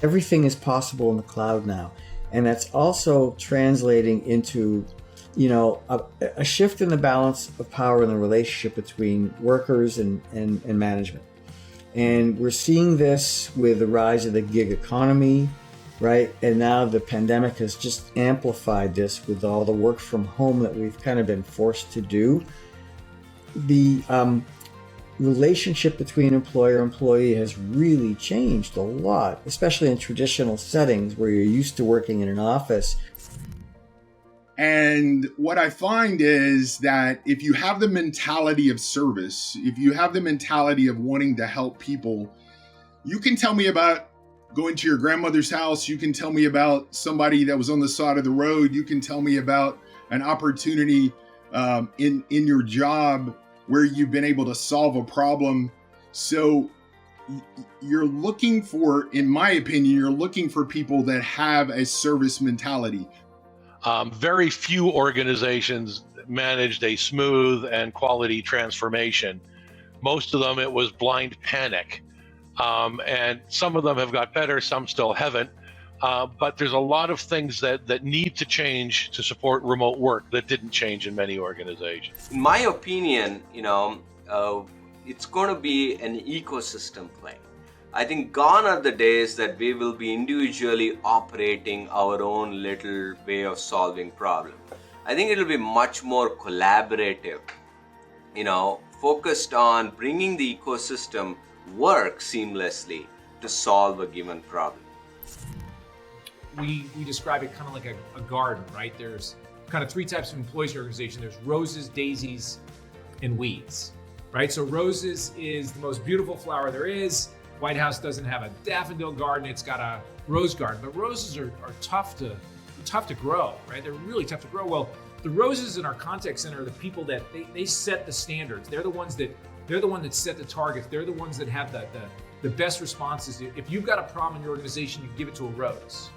Everything is possible in the cloud now. And that's also translating into, a shift in the balance of power in the relationship between workers and management. And we're seeing this with the rise of the gig economy, right? And now the pandemic has just amplified this with all the work from home that we've kind of been forced to do. The relationship between employer and employee has really changed a lot, especially in traditional settings where you're used to working in an office. And what I find is that if you have the mentality of service, if you have the mentality of wanting to help people, you can tell me about going to your grandmother's house. You can tell me about somebody that was on the side of the road. You can tell me about an opportunity in your job where you've been able to solve a problem. So you're looking for, in my opinion, you're looking for people that have a service mentality. Very few organizations managed a smooth and quality transformation. Most of them, it was blind panic. And some of them have got better, some still haven't. But there's a lot of things that need to change to support remote work that didn't change in many organizations. In my opinion, it's going to be an ecosystem play. I think gone are the days that we will be individually operating our own little way of solving problems. I think it'll be much more collaborative, focused on bringing the ecosystem work seamlessly to solve a given problem. We describe it kind of like a garden, right? There's kind of three types of employees in your organization. There's roses, daisies, and weeds, right? So roses is the most beautiful flower there is. White House doesn't have a daffodil garden, it's got a rose garden. But roses are tough to grow, right? They're really tough to grow. Well, the roses in our contact center are the people that they set the standards. They're the ones that set the targets. They're the ones that have the best responses. If you've got a problem in your organization, you give it to a rose,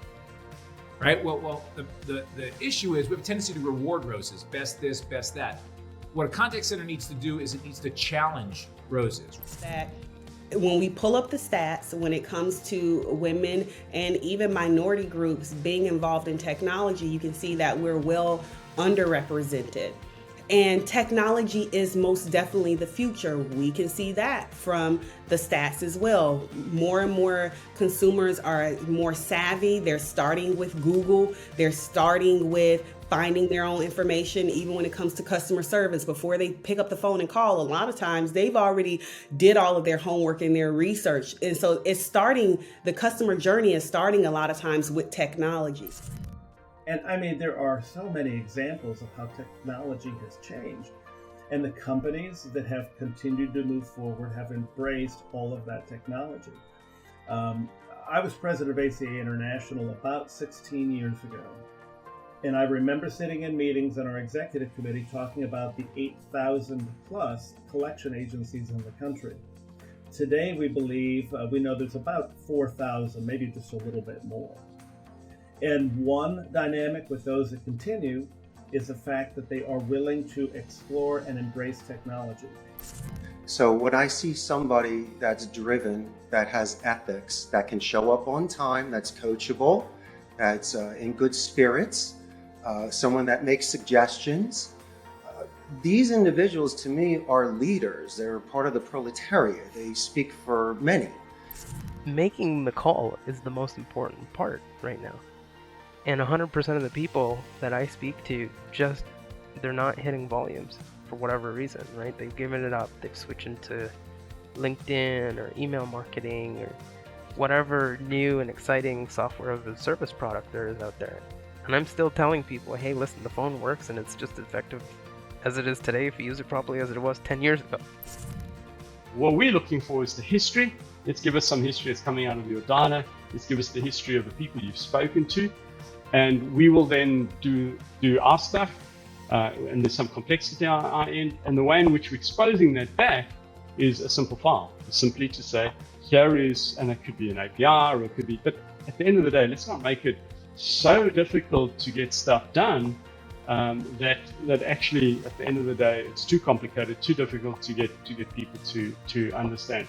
right? Well, the issue is we have a tendency to reward roses, best this, best that. What a contact center needs to do is it needs to challenge roses. That when we pull up the stats, when it comes to women and even minority groups being involved in technology, you can see that we're well underrepresented. And technology is most definitely the future. We can see that from the stats as well. More and more consumers are more savvy. They're starting with Google. They're starting with finding their own information, even when it comes to customer service. Before they pick up the phone and call, a lot of times they've already did all of their homework and their research. And so the customer journey is starting a lot of times with technology. And I mean, there are so many examples of how technology has changed. And the companies that have continued to move forward have embraced all of that technology. I was president of ACA International about 16 years ago. And I remember sitting in meetings on our executive committee talking about the 8,000 plus collection agencies in the country. Today, we know there's about 4,000, maybe just a little bit more. And one dynamic with those that continue is the fact that they are willing to explore and embrace technology. So when I see somebody that's driven, that has ethics, that can show up on time, that's coachable, that's in good spirits, someone that makes suggestions, these individuals to me are leaders. They're part of the proletariat. They speak for many. Making the call is the most important part right now. And 100% of the people that I speak to, they're not hitting volumes for whatever reason, right? They've given it up. They've switched into LinkedIn or email marketing or whatever new and exciting software as a service product there is out there. And I'm still telling people, hey, listen, the phone works and it's just as effective as it is today if you use it properly as it was 10 years ago. What we're looking for is the history. Let's give us some history that's coming out of your data. Let's give us the history of the people you've spoken to. And we will then do our stuff, and there's some complexity on our end. And the way in which we're exposing that back is a simple file. It's simply to say, here is, and it could be an API or it could be, but at the end of the day, let's not make it so difficult to get stuff done that actually at the end of the day, it's too complicated, too difficult to get people to understand.